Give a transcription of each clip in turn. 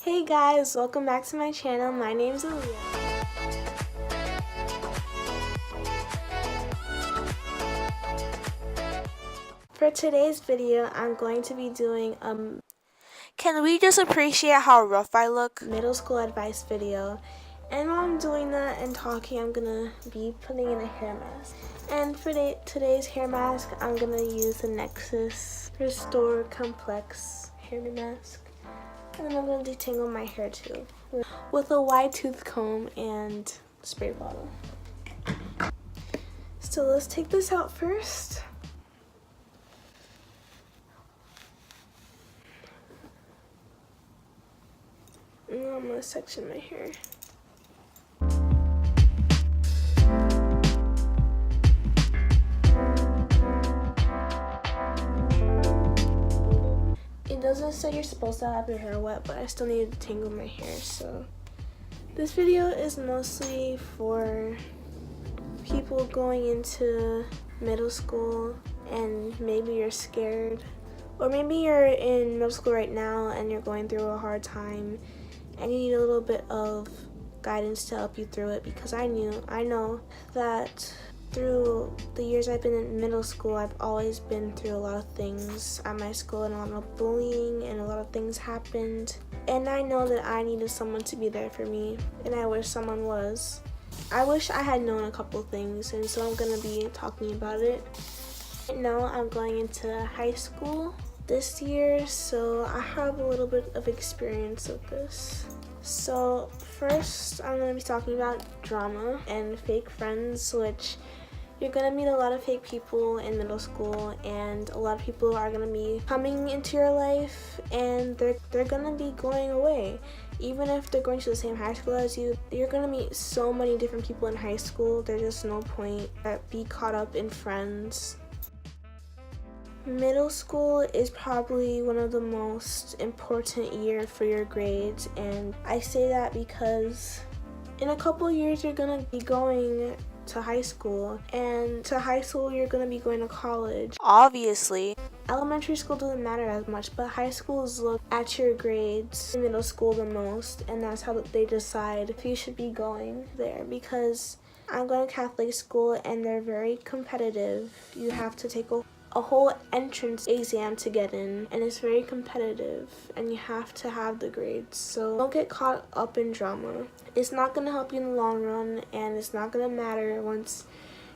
Hey guys, welcome back to my channel. My name's Aaliyah. For today's video, I'm going to be doing Can we just appreciate how rough I look? middle school advice video. And while I'm doing that and talking, I'm gonna be putting in a hair mask. And for today's hair mask, I'm gonna use the Nexus Restore Complex hair mask. And then I'm gonna detangle my hair too with a wide tooth comb and spray bottle. So let's take this out first. And I'm gonna section my hair. It doesn't say you're supposed to have your hair wet, but I still need to tangle my hair, so this video is mostly for people going into middle school and maybe you're scared, or maybe you're in middle school right now and you're going through a hard time and you need a little bit of guidance to help you through it, because I know that through the years I've been in middle school, I've always been through a lot of things at my school, and a lot of bullying and a lot of things happened. And I know that I needed someone to be there for me, and I wish someone was. I wish I had known a couple things, and so I'm going to be talking about it. Right now I'm going into high school this year, so I have a little bit of experience with this. So first I'm going to be talking about drama and fake friends, which you're going to meet a lot of fake people in middle school, and a lot of people are going to be coming into your life and they're going to be going away. Even if they're going to the same high school as you, you're going to meet so many different people in high school. There's just no point that be caught up in friends. Middle school is probably one of the most important years for your grades, and I say that because in a couple years you're going to be going to high school, and to high school you're going to be going to college. Obviously. Elementary school doesn't matter as much, but high schools look at your grades in middle school the most, and that's how they decide if you should be going there. Because I'm going to Catholic school and they're very competitive. You have to take a whole entrance exam to get in, and it's very competitive, and you have to have the grades. So don't get caught up in drama. It's not going to help you in the long run, and it's not going to matter once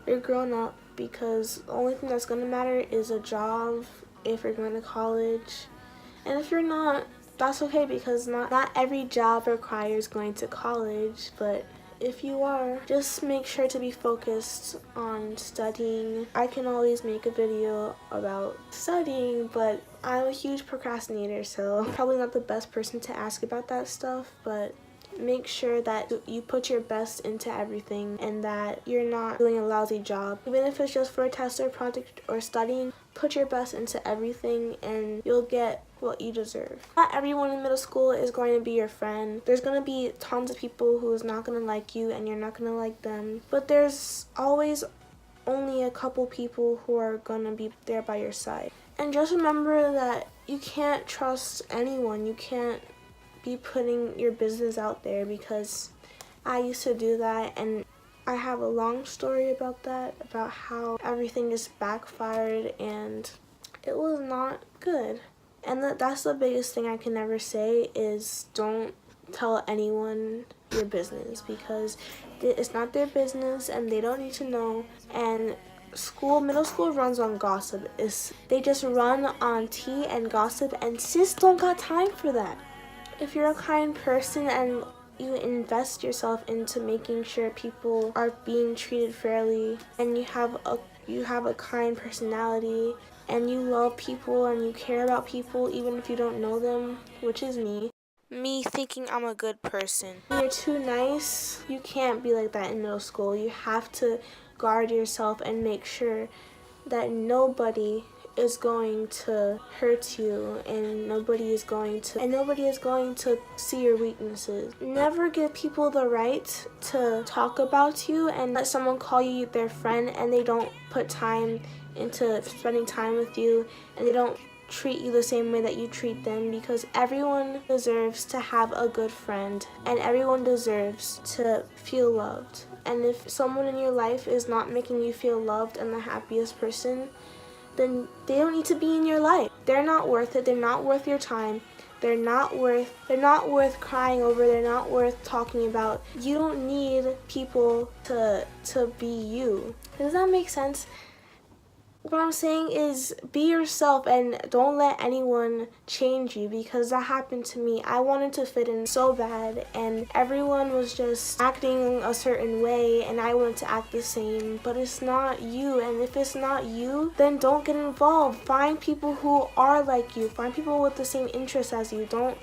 you're grown up, because the only thing that's going to matter is a job if you're going to college. And if you're not, that's okay, because not every job requires going to college, but if you are, just make sure to be focused on studying. I can always make a video about studying, but I'm a huge procrastinator, so I'm probably not the best person to ask about that stuff, but make sure that you put your best into everything and that you're not doing a lousy job. Even if it's just for a test or project or studying, put your best into everything and you'll get what you deserve. Not everyone in middle school is going to be your friend. There's going to be tons of people who's not going to like you and you're not going to like them. But there's always only a couple people who are going to be there by your side. And just remember that you can't trust anyone. You can't be putting your business out there, because I used to do that, and I have a long story about that, about how everything just backfired and it was not good. And that's the biggest thing I can ever say is don't tell anyone your business, because it's not their business and they don't need to know. And middle school runs on gossip. They just run on tea and gossip, and sis don't got time for that. If you're a kind person and you invest yourself into making sure people are being treated fairly, and you have a kind personality, and you love people and you care about people even if you don't know them, which is me. Me thinking I'm a good person. When you're too nice, you can't be like that in middle school. You have to guard yourself and make sure that nobody is going to hurt you, and nobody is going to see your weaknesses. Never give people the right to talk about you and let someone call you their friend and they don't put time into spending time with you, and they don't treat you the same way that you treat them, because everyone deserves to have a good friend and everyone deserves to feel loved. And if someone in your life is not making you feel loved and the happiest person, then they don't need to be in your life. They're not worth it. They're not worth your time. They're not worth crying over. They're not worth talking about. You don't need people to be you. Does that make sense? What I'm saying is be yourself and don't let anyone change you, because that happened to me. I wanted to fit in so bad and everyone was just acting a certain way and I wanted to act the same, but it's not you. And if it's not you, then don't get involved. Find people who are like you. Find people with the same interests as you. Don't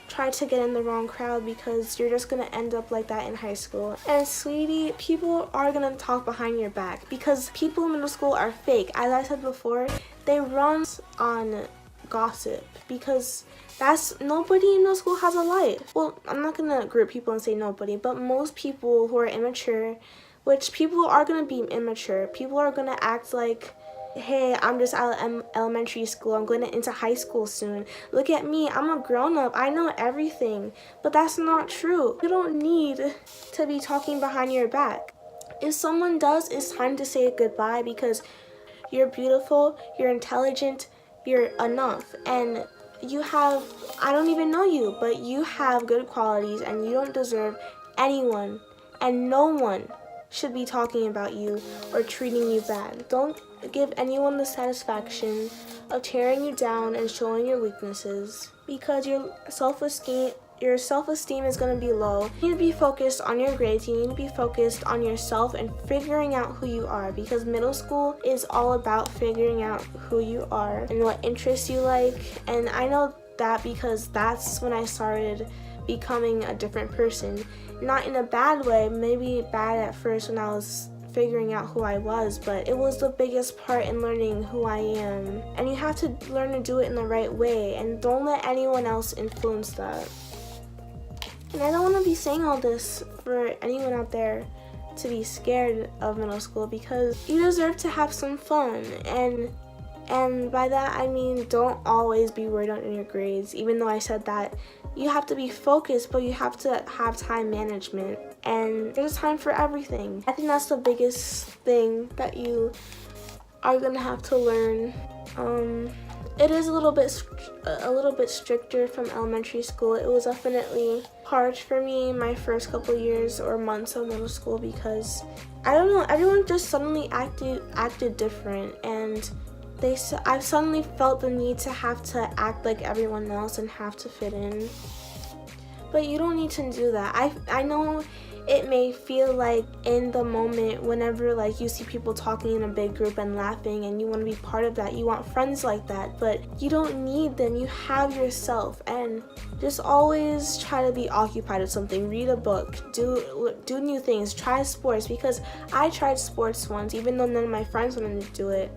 try to get in the wrong crowd, because you're just gonna end up like that in high school. And sweetie, people are gonna talk behind your back, because people in middle school are fake. As I said before, they run on gossip, because nobody in middle school has a life. Well, I'm not gonna group people and say nobody, but most people who are immature, which people are gonna be immature, people are gonna act like, hey, I'm just out of elementary school, I'm going into high school soon. Look at me, I'm a grown-up, I know everything. But that's not true. You don't need to be talking behind your back. If someone does, it's time to say goodbye, because you're beautiful, you're intelligent, you're enough. And you have, I don't even know you, but you have good qualities and you don't deserve anyone, and no one should be talking about you or treating you bad. Don't give anyone the satisfaction of tearing you down and showing your weaknesses, because your self-esteem is going to be low. You need to be focused on your grades. You need to be focused on yourself and figuring out who you are, because middle school is all about figuring out who you are and what interests you like. And I know that because that's when I started becoming a different person. Not in a bad way, maybe bad at first when I was figuring out who I was, but it was the biggest part in learning who I am. And you have to learn to do it in the right way, and don't let anyone else influence that. And I don't want to be saying all this for anyone out there to be scared of middle school, because you deserve to have some fun. And by that I mean don't always be worried on your grades. Even though I said that, you have to be focused, but you have to have time management, and there's time for everything. I think that's the biggest thing that you are gonna have to learn. It is a little bit stricter from elementary school. It was definitely hard for me my first couple years or months of middle school, because I don't know, everyone just suddenly acted different, and I've suddenly felt the need to have to act like everyone else and have to fit in. But you don't need to do that. I know it may feel like in the moment, whenever like you see people talking in a big group and laughing and you want to be part of that, you want friends like that, but you don't need them. You have yourself, and just always try to be occupied with something. Read a book, do new things, try sports, because I tried sports once even though none of my friends wanted to do it.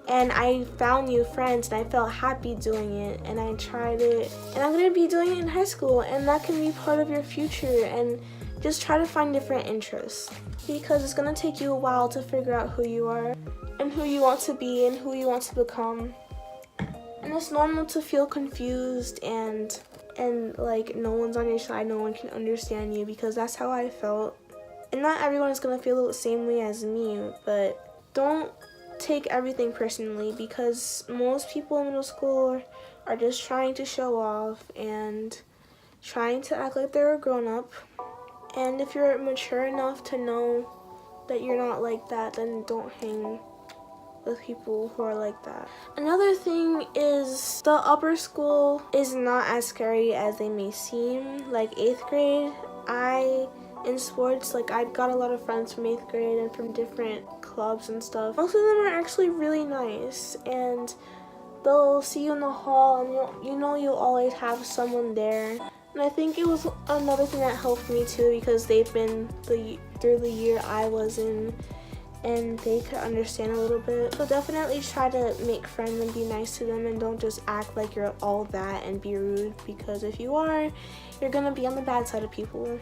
And I found new friends and I felt happy doing it, and I tried it, and I'm going to be doing it in high school, and that can be part of your future. And just try to find different interests, because it's going to take you a while to figure out who you are and who you want to be and who you want to become. And it's normal to feel confused and like no one's on your side, no one can understand you, because that's how I felt. And not everyone is going to feel the same way as me, but don't take everything personally, because most people in middle school are just trying to show off and trying to act like they're a grown-up. And if you're mature enough to know that you're not like that, then don't hang with people who are like that. Another thing is the upper school is not as scary as they may seem. Like 8th grade, in sports, like I got a lot of friends from 8th grade and from different clubs and stuff. Most of them are actually really nice, and they'll see you in the hall, and you'll always have someone there. And I think it was another thing that helped me too, because they've been through the year I was in, and they could understand a little bit. So definitely try to make friends and be nice to them, and don't just act like you're all that and be rude, because if you are, you're gonna be on the bad side of people.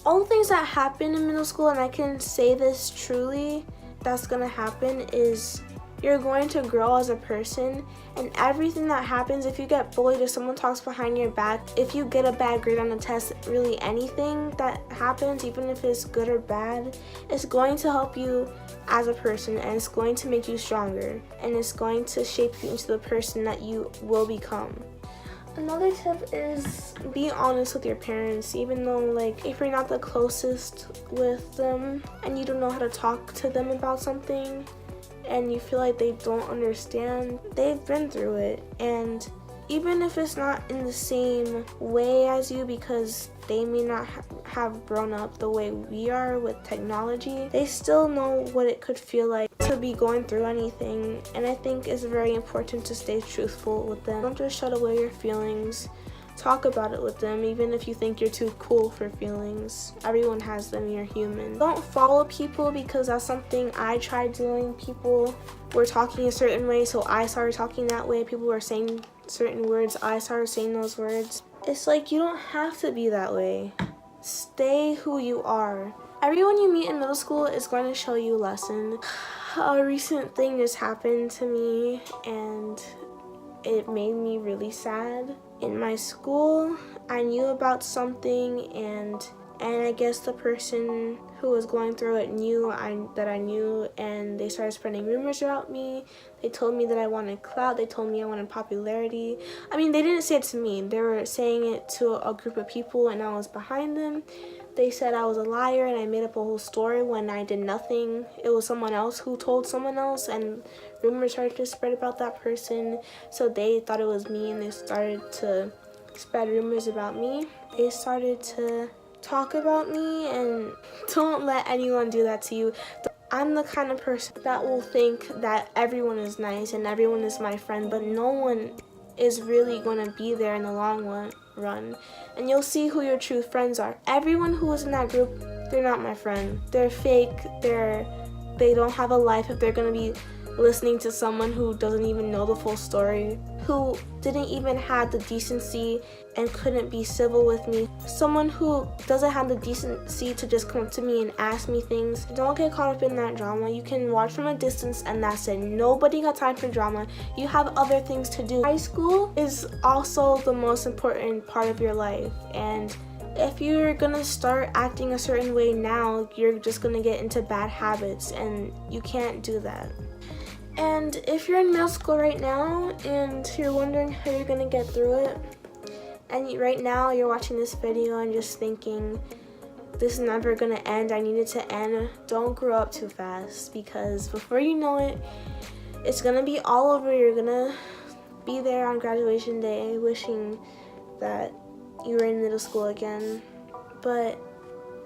All the things that happen in middle school, and I can say this truly, that's gonna happen, is You're going to grow as a person, and everything that happens, if you get bullied, if someone talks behind your back, if you get a bad grade on a test, really anything that happens, even if it's good or bad, it's going to help you as a person, and it's going to make you stronger, and it's going to shape you into the person that you will become. Another tip is be honest with your parents, even though like if you're not the closest with them and you don't know how to talk to them about something and you feel like they don't understand, they've been through it. And even if it's not in the same way as you, because they may not have grown up the way we are with technology, they still know what it could feel like to be going through anything. And I think it's very important to stay truthful with them. Don't just shut away your feelings. Talk about it with them, even if you think you're too cool for feelings. Everyone has them, you're human. Don't follow people, because that's something I tried doing. People were talking a certain way, so I started talking that way. People were saying certain words, I started saying those words. It's like, you don't have to be that way. Stay who you are. Everyone you meet in middle school is going to show you a lesson. A recent thing just happened to me and it made me really sad. In my school, I knew about something and I guess the person who was going through it knew that I knew, and they started spreading rumors about me. They told me that I wanted clout. They told me I wanted popularity. I mean, they didn't say it to me. They were saying it to a group of people, and I was behind them. They said I was a liar and I made up a whole story when I did nothing. It was someone else who told someone else, and rumors started to spread about that person. So they thought it was me, and they started to spread rumors about me. They started to talk about me, and don't let anyone do that to you. I'm the kind of person that will think that everyone is nice and everyone is my friend, but no one is really going to be there in the long run. And you'll see who your true friends are. Everyone who is in that group, they're not my friend. They're fake. They don't have a life if they're going to be listening to someone who doesn't even know the full story, who didn't even have the decency and couldn't be civil with me. Someone who doesn't have the decency to just come up to me and ask me things. Don't get caught up in that drama. You can watch from a distance and that's it. Nobody got time for drama. You have other things to do. High school is also the most important part of your life, and if you're gonna start acting a certain way now, you're just gonna get into bad habits, and you can't do that. And if you're in middle school right now and you're wondering how you're gonna get through it, and right now you're watching this video and just thinking, this is never gonna end, I need it to end, don't grow up too fast, because before you know it, it's gonna be all over. You're gonna be there on graduation day wishing that you were in middle school again. But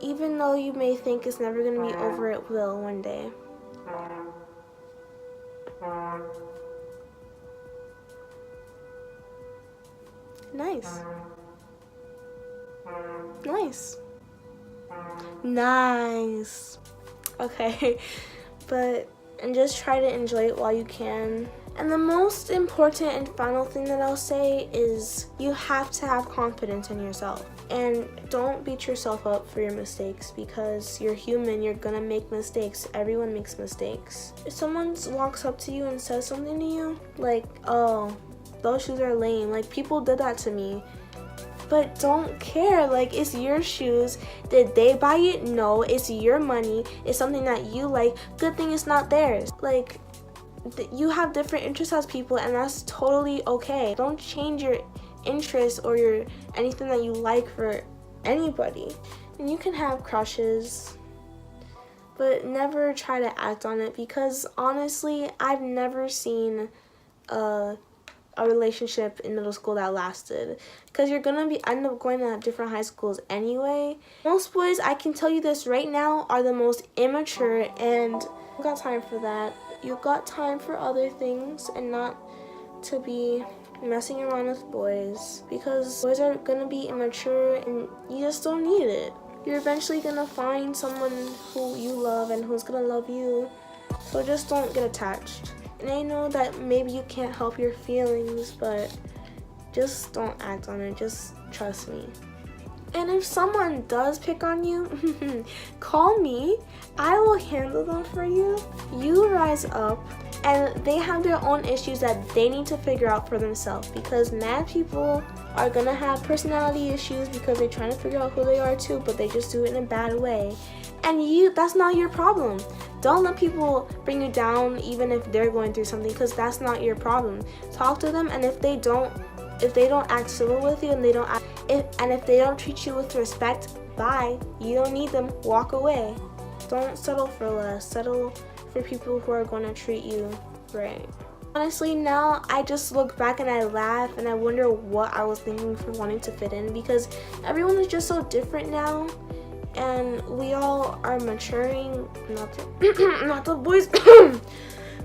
even though you may think it's never gonna be over, it will one day. Nice. Nice. Nice. Okay, and just try to enjoy it while you can. And the most important and final thing that I'll say is you have to have confidence in yourself. And don't beat yourself up for your mistakes, because you're human, you're gonna make mistakes. Everyone makes mistakes. If someone walks up to you and says something to you, like, oh, those shoes are lame. Like, people did that to me. But don't care. Like, it's your shoes. Did they buy it? No. It's your money. It's something that you like. Good thing it's not theirs. Like, you have different interests as people, and that's totally okay. Don't change your interests or your anything that you like for anybody. And you can have crushes, but never try to act on it, because honestly, I've never seen a relationship in middle school that lasted, because you're gonna end up going to different high schools anyway. Most boys, I can tell you this right now, are the most immature, and you got time for that. You got time for other things, and not to be messing around with boys, because boys are gonna be immature and you just don't need it. You're eventually gonna find someone who you love and who's gonna love you, so just don't get attached. And I know that maybe you can't help your feelings, but just don't act on it. Just trust me. And if someone does pick on you, call me. I will handle them for you. You rise up and they have their own issues that they need to figure out for themselves, because mad people are gonna have personality issues because they're trying to figure out who they are too, but they just do it in a bad way. And that's not your problem. Don't let people bring you down even if they're going through something, because that's not your problem. Talk to them, and if they don't act civil with you, and if they don't treat you with respect, bye. You don't need them. Walk away. Don't settle for less. Settle for people who are going to treat you right. Honestly, now I just look back and I laugh and I wonder what I was thinking for wanting to fit in, because everyone is just so different now, and we all are maturing. Not the boys.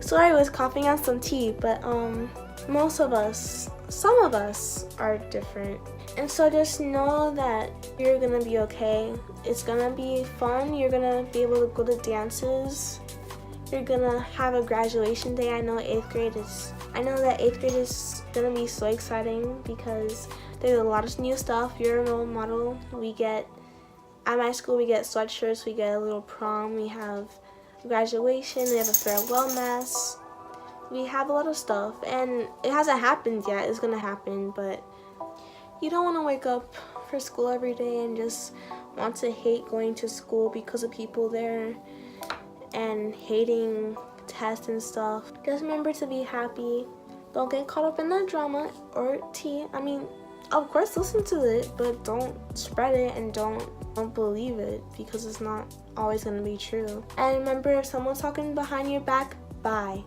Sorry, I was coughing on some tea, but some of us are different. And so just know that you're gonna be okay. It's gonna be fun. You're gonna be able to go to dances. You're gonna have a graduation day. I know that 8th grade is gonna be so exciting because there's a lot of new stuff. You're a role model. At my school, we get sweatshirts, we get a little prom, we have graduation, we have a farewell mass. We have a lot of stuff, and it hasn't happened yet. It's gonna happen, but you don't want to wake up for school every day and just want to hate going to school because of people there and hating tests and stuff. Just remember to be happy. Don't get caught up in that drama or tea. I mean, of course, listen to it, but don't spread it, and don't believe it, because it's not always going to be true. And remember, if someone's talking behind your back, bye.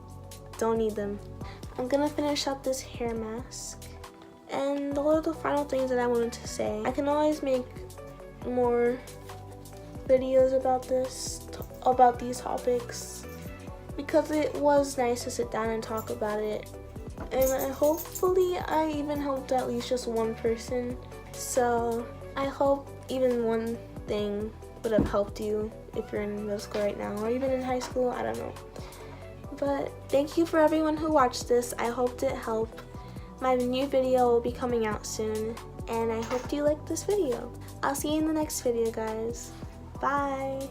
Don't need them. I'm gonna finish up this hair mask, and those are the final things that I wanted to say. I can always make more videos about these topics, because it was nice to sit down and talk about it, and hopefully I even helped at least just one person. So I hope even one thing would have helped you if you're in middle school right now, or even in high school. I don't know. But thank you for everyone who watched this. I hoped it helped. My new video will be coming out soon, and I hope you liked this video. I'll see you in the next video, guys. Bye.